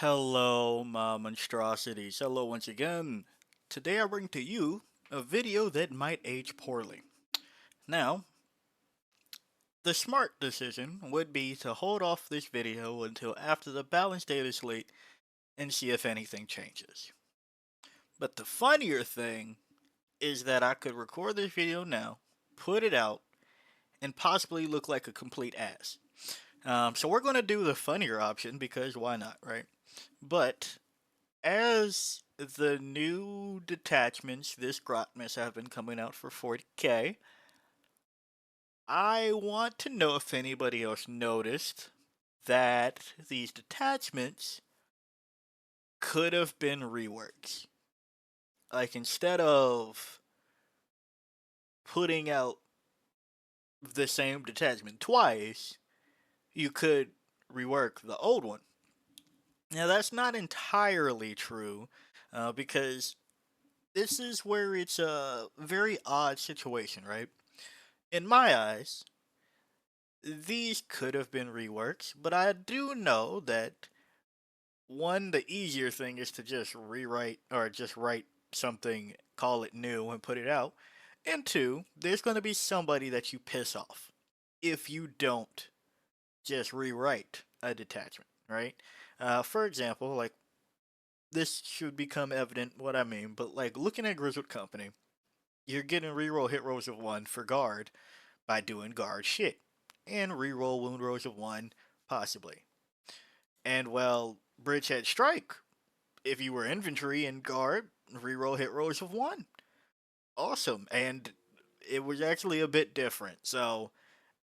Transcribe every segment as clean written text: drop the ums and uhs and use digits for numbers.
Hello, my monstrosities. Hello once again. Today I bring to you a video that might age poorly. Now, the smart decision would be to hold off this video until after the balance data slate and see if anything changes. But the funnier thing is that I could record this video now, put it out, and possibly look like a complete ass. So we're going to do the funnier option because why not, right? But as the new detachments, this Grotmas have been coming out for 40k, I want to know if anybody else noticed that these detachments could have been reworks. Like, instead of putting out the same detachment twice, you could rework the old one. Now, that's not entirely true, because this is where it's a very odd situation, right? In my eyes, these could have been reworks, but I do know that one, the easier thing is to just rewrite or just write something, call it new, and put it out. And two, there's going to be somebody that you piss off if you don't just rewrite a detachment, right? For example, like, this should become evident what I mean, but like looking at Grizzled Company, you're getting reroll hit rolls of 1 for guard by doing guard shit, and reroll wound rolls of 1, possibly. And well, Bridgehead Strike, if you were infantry and guard, reroll hit rolls of 1. Awesome. And it was actually a bit different, so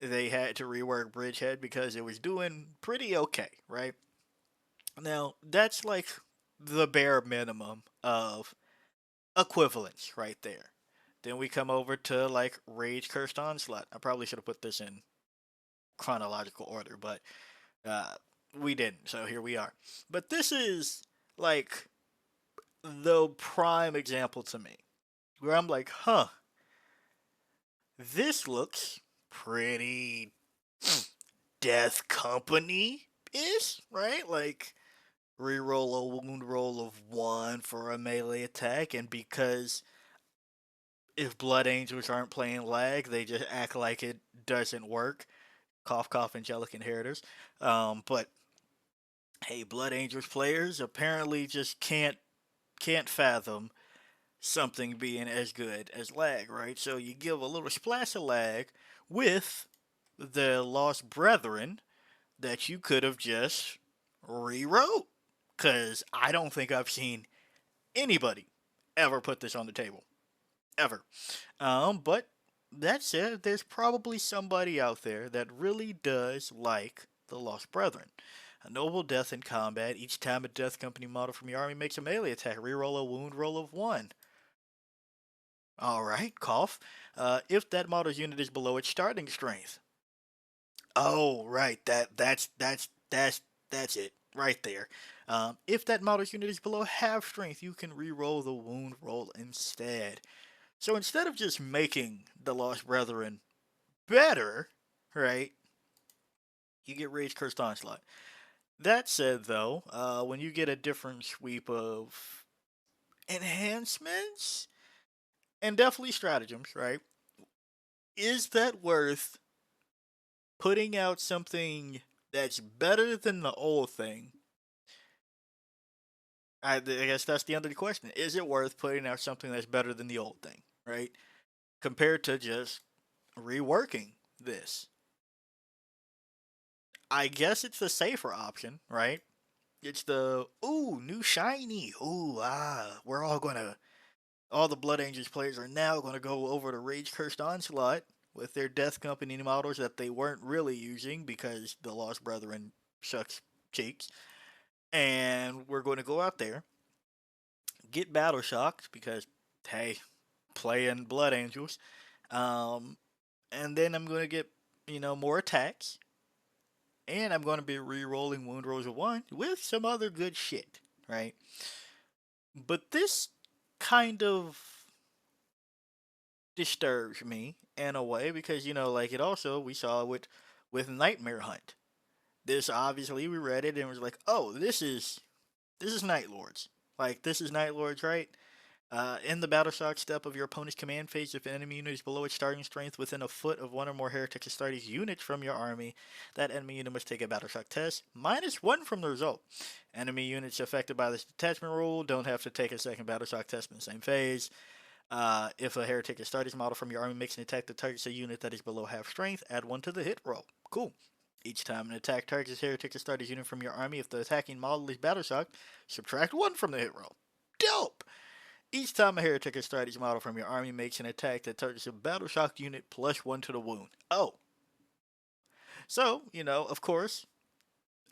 they had to rework Bridgehead because it was doing pretty okay, right? Now, that's like the bare minimum of equivalence right there. Then we come over to like Rage Cursed Onslaught. I probably should have put this in chronological order, but uh, we didn't, so here we are. But this is like the prime example to me, where I'm like, huh, this looks pretty Death Company ish, right? Like, reroll a wound roll of 1 for a melee attack, and because if Blood Angels aren't playing lag, they just act like it doesn't work. Cough, cough, angelic inheritors. But hey, Blood Angels players apparently just can't fathom something being as good as lag, right? So you give a little splash of lag with the Lost Brethren that you could have just rewrote. Because I don't think I've seen anybody ever put this on the table. Ever. But that said, there's probably somebody out there that really does like the Lost Brethren. A noble death in combat. Each time a Death Company model from your army makes a melee attack, reroll a wound roll of 1. Alright, cough. If that model's unit is below its starting strength. Oh, right, that's it. Right there. If that model's unit is below half strength, you can reroll the wound roll instead. So instead of just making the Lost Brethren better, right, you get Rage Cursed Onslaught. That said, though, when you get a different sweep of enhancements and definitely stratagems, right, is that worth putting out something that's better than the old thing? I guess that's the end of the question. Is it worth putting out something that's better than the old thing, right? Compared to just reworking this. I guess it's the safer option, right? It's the, ooh, new shiny. Ooh, all the Blood Angels players are now gonna go over to Rage Cursed Onslaught with their Death Company models that they weren't really using because the Lost Brethren sucks cheeks. And we're going to go out there, get Battle Shocked because, hey, playing Blood Angels. Um, and then I'm going to get, more attacks. And I'm going to be re-rolling Wound Rolls of 1 with some other good shit, right? But this kind of disturbs me in a way because, like, it also, we saw with Nightmare Hunt. This, obviously, we read it and was like, oh, this is This is Night Lords. Like, this is Night Lords, right? In the battle shock step of your opponent's command phase, if an enemy unit is below its starting strength within a foot of one or more Heretic Astartes units from your army, that enemy unit must take a battle shock test, -1 from the result. Enemy units affected by this detachment rule don't have to take a second battle shock test in the same phase. If a Heretic Astartes model from your army makes an attack that targets a unit that is below half strength, add 1 to the hit roll. Cool. Each time an attack targets a Heretic Astartes unit from your army, if the attacking model is battle shocked, subtract 1 from the hit roll. Dope! Each time a Heretic Astartes model from your army makes an attack that targets a battle shocked unit, +1 to the wound. Oh. So, of course,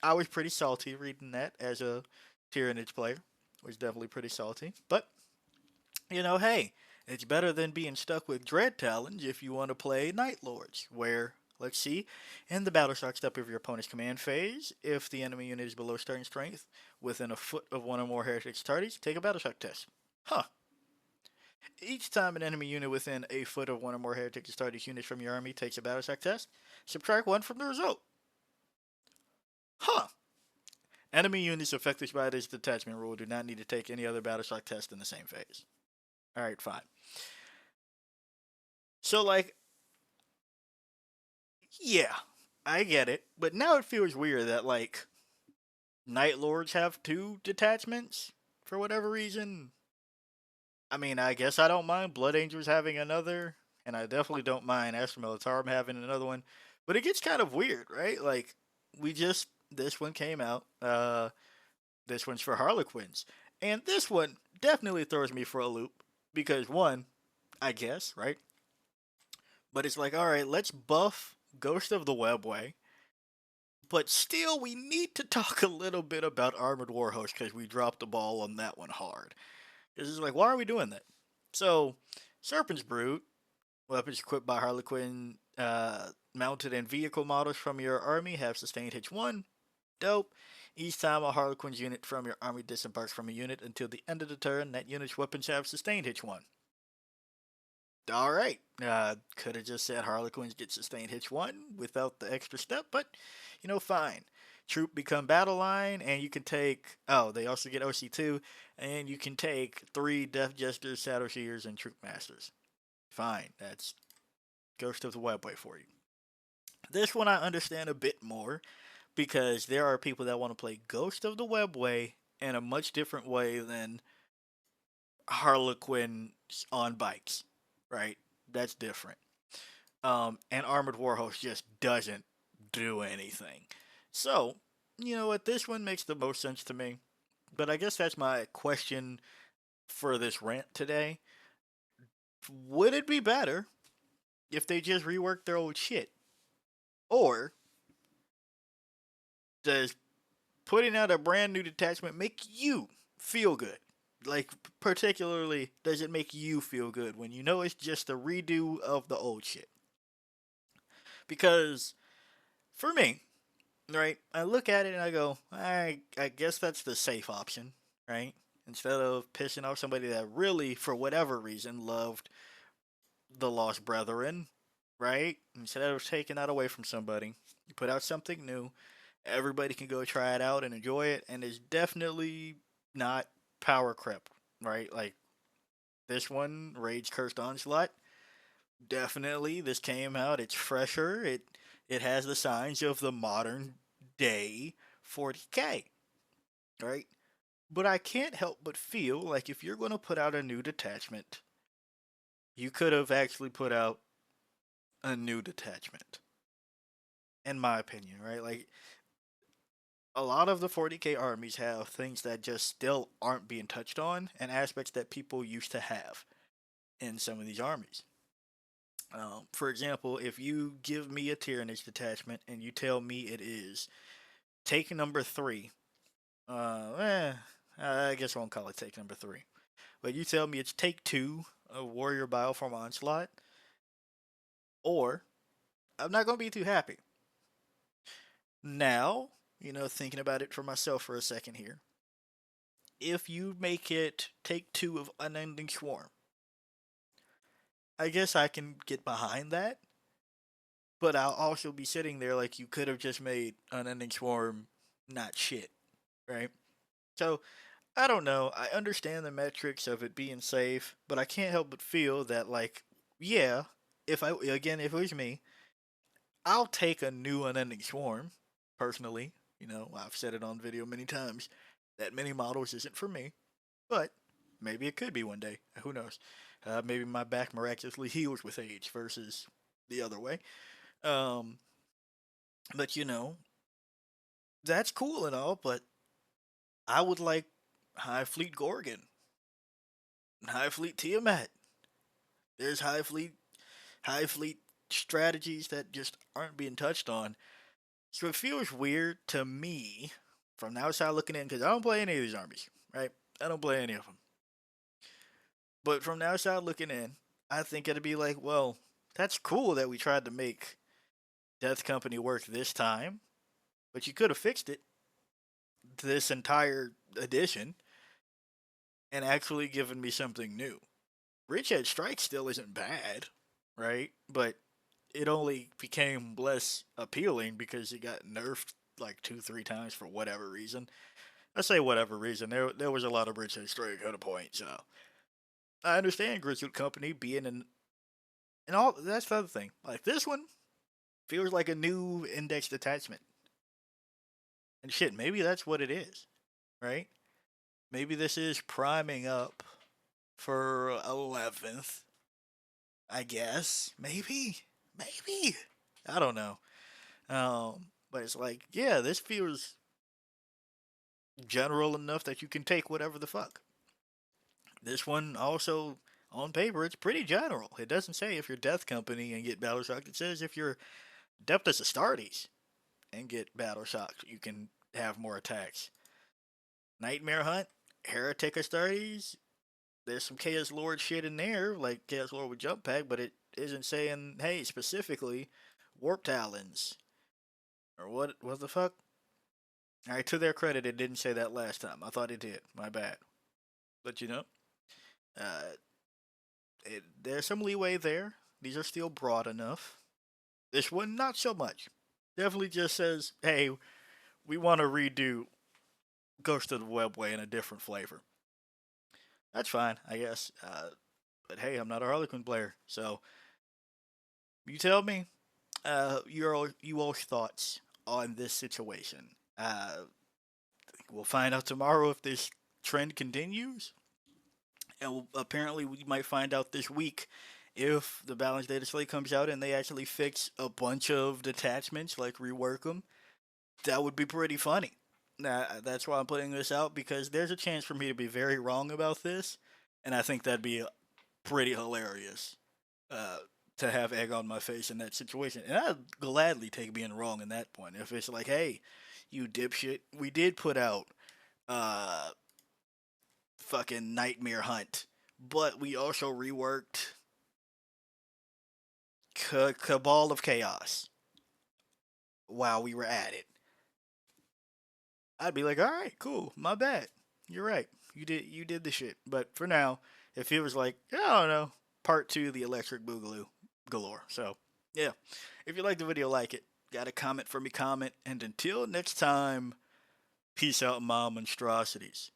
I was pretty salty reading that as a Tyrannid player. Was definitely pretty salty. But, hey, it's better than being stuck with Dread Talons if you want to play Night Lords, where, let's see, in the battle shock step of your opponent's command phase, if the enemy unit is below starting strength, within a foot of one or more Heretic Astartes, take a battle shock test. Huh. Each time an enemy unit within a foot of one or more Heretic Astartes units from your army takes a battle shock test, subtract 1 from the result. Huh. Enemy units affected by this detachment rule do not need to take any other battle shock test in the same phase. Alright, fine. So, yeah, I get it. But now it feels weird that, Night Lords have 2 detachments for whatever reason. I mean, I guess I don't mind Blood Angels having another, and I definitely don't mind Astra Militarum having another one. But it gets kind of weird, right? Like, this one came out. This one's for Harlequins. And this one definitely throws me for a loop. Because, one, I guess, right? But it's like, alright, let's buff Ghost of the Webway. But still, we need to talk a little bit about Armored Warhost because we dropped the ball on that one hard. Because it's like, why are we doing that? So, Serpent's Brood, weapons equipped by Harlequin, mounted and vehicle models from your army have sustained H1. Dope. Each time a Harlequin's unit from your army disembarks from a unit until the end of the turn, that unit's weapons have sustained H1. Alright. Could have just said Harlequins get sustained H1 without the extra step, but, fine. Troop become battle line, and you can take. Oh, they also get OC2, and you can take 3 Death Jesters, Shadow Shears, and Troop Masters. Fine. That's Ghost of the Webway for you. This one I understand a bit more because there are people that want to play Ghost of the Webway in a much different way than Harlequins on bikes, right? That's different. And Armored Warhost just doesn't do anything. So, what? This one makes the most sense to me. But I guess that's my question for this rant today. Would it be better if they just reworked their old shit? Or does putting out a brand new detachment make you feel good? Like, particularly, does it make you feel good when you know it's just a redo of the old shit? Because, for me, right, I look at it and I go, I guess that's the safe option, right? Instead of pissing off somebody that really, for whatever reason, loved the Lost Brethren, right? Instead of taking that away from somebody, you put out something new. Everybody can go try it out and enjoy it, and it's definitely not power creep, right? Like this one, Rage Cursed Onslaught. Definitely, this came out. It's fresher. It has the signs of the modern day 40k, right? But I can't help but feel like if you're going to put out a new detachment, you could have actually put out a new detachment. In my opinion, right? Like a lot of the 40k armies have things that just still aren't being touched on and aspects that people used to have in some of these armies. For example, if you give me a Tyrannus detachment and you tell me it is take number 3, I guess I won't call it take number 3, but you tell me it's take 2 of Warrior Bioform Onslaught, or I'm not going to be too happy. Now, thinking about it for myself for a second here, if you make it take 2 of Unending Swarm, I guess I can get behind that, but I'll also be sitting there like you could have just made Unending Swarm not shit, right? So I don't know. I understand the metrics of it being safe, but I can't help but feel that, like, yeah, if it was me, I'll take a new unending swarm. Personally, I've said it on video many times. That many models isn't for me, but maybe it could be one day. Who knows? Maybe my back miraculously heals with age versus the other way. Um, but that's cool and all, but I would like High Fleet Gorgon, High Fleet Tiamat. There's High Fleet strategies that just aren't being touched on. So it feels weird to me from the outside looking in because I don't play any of these armies, right? I don't play any of them. But from the outside looking in, I think it'd be like, well, that's cool that we tried to make Death Company work this time, but you could have fixed it this entire edition and actually given me something new. Bridgehead Strike still isn't bad, right? But it only became less appealing because it got nerfed like 2, 3 times for whatever reason. I say whatever reason. There was a lot of Bridgehead Strike at a point, so I understand Grizzled Company being and all. That's the other thing. Like this one feels like a new indexed attachment, and shit. Maybe that's what it is, right? Maybe this is priming up for 11th. I guess maybe I don't know. But it's like, yeah, this feels general enough that you can take whatever the fuck. This one also, on paper, it's pretty general. It doesn't say if you're Death Company and get Battle Shocked. It says if you're Adeptus Astartes and get Battle Shocked, you can have more attacks. Nightmare Hunt, Heretic Astartes, there's some Chaos Lord shit in there, like Chaos Lord with Jump Pack, but it isn't saying, hey, specifically, Warp Talons. Or what the fuck? Alright, to their credit, it didn't say that last time. I thought it did. My bad. But uh, there's some leeway there. These are still broad enough. This one, not so much. Definitely just says, hey, we want to redo Ghost of the Webway in a different flavor. That's fine, I guess. But hey, I'm not a Harlequin player, so you tell me you all's thoughts on this situation. We'll find out tomorrow if this trend continues, and apparently we might find out this week if the Balance Data Slate comes out and they actually fix a bunch of detachments, like rework them. That would be pretty funny. That's why I'm putting this out because there's a chance for me to be very wrong about this, and I think that'd be pretty hilarious uh, to have egg on my face in that situation. And I'd gladly take being wrong in that point. If it's like, hey, you dipshit, we did put out uh, fucking Nightmare Hunt, but we also reworked Cabal of Chaos while we were at it. I'd be like, all right, cool, my bad. You're right. You did the shit. But for now, it feels like I don't know. Part two, the Electric Boogaloo galore. So yeah, if you like the video, like it. Got a comment for me? Comment. And until next time, peace out, my monstrosities.